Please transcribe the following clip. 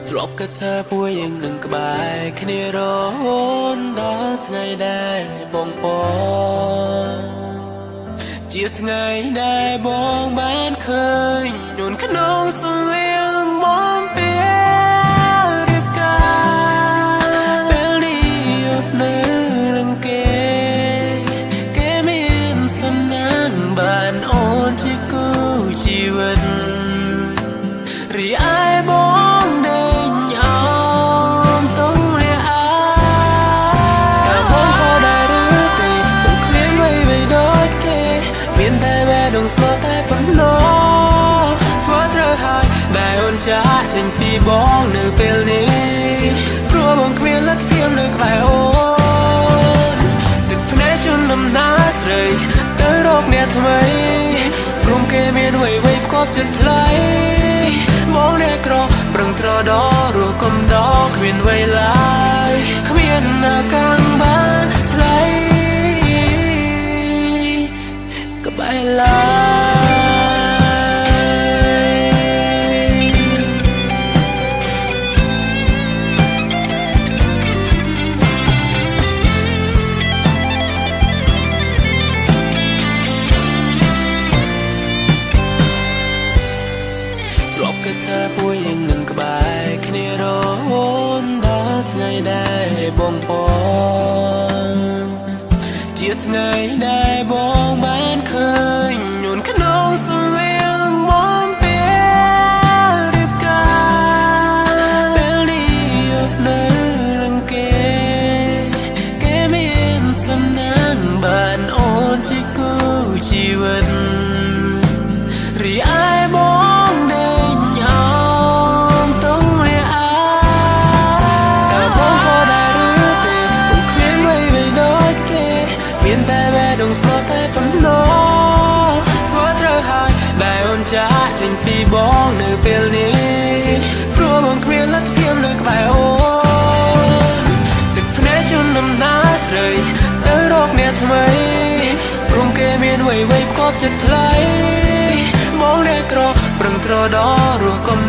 ទ្របក៏ថាពួយយ៉ាងនឹងក្បែរគ្នារហូតដល់ថ្ងៃដែលបងពជាថ្ងៃដែលបងបានឃើញនួនក្នុងសំលៀងបងពេលរៀបការពេលនេះនៅនឹងគេមានសំណាងបានអូនជាគូជីវិតរីឯបងដេញអមតុងរាអាតែបងខកដែរឬទេបងគ្មានអ្វីដូចគេមានតែបេះដូងស្មោះតែប៉ុណ្ណោះធ្វើត្រូវហើយដែលអូនចាក់ចេញពីបងនៅពេលនេះព្រោះបងគ្មានលទ្ធភាពនៅក្បែរអូនទឹកភ្នែកជន់ដំណើរស្រីទៅរកអ្នកថ្មីព្រមគេមានអ្វីផ្គប់ចិត្តថ្លៃបងអ្នកក្រប្រឹងត្រដល់រស់កុំដល់គ្មានអ្វីឡើយគ្មានណាកាំងបានថ្លៃក្បែរឡើទ្របក៏ថាពួយយ៉ាងនឹងក្បែរគ្នារហូតដល់ថ្ងៃដែលបងពជាថ្ងៃដែលបងបានឃើញនួនក្នុងសំលៀងបងពេលរៀបការពេលនេះនៅនឹងគេមានសំណាងបានអូនជាគូជីវិតរីឯបងដេញអមតុងរាអាតែបងខកដែរឬទេបងគ្មានអ្វីដូចគេមានតែបេះដូងស្មោះតែប៉ុណ្ណោះធ្វើត្រូវហើយដែលអូនចាក់ចេញពីបងនៅពេលនេះព្រោះបងគ្មានលទ្ធភាពនៅក្បែរអូនទឹកភ្នែកជន់ដំណើរស្រីទៅរកអ្នកថ្មីព្រមគេមានអ្វីផ្គប់ចិត្តថ្លៃបងអ្នកក្រប្រឹងត្រដល់រស់កុំ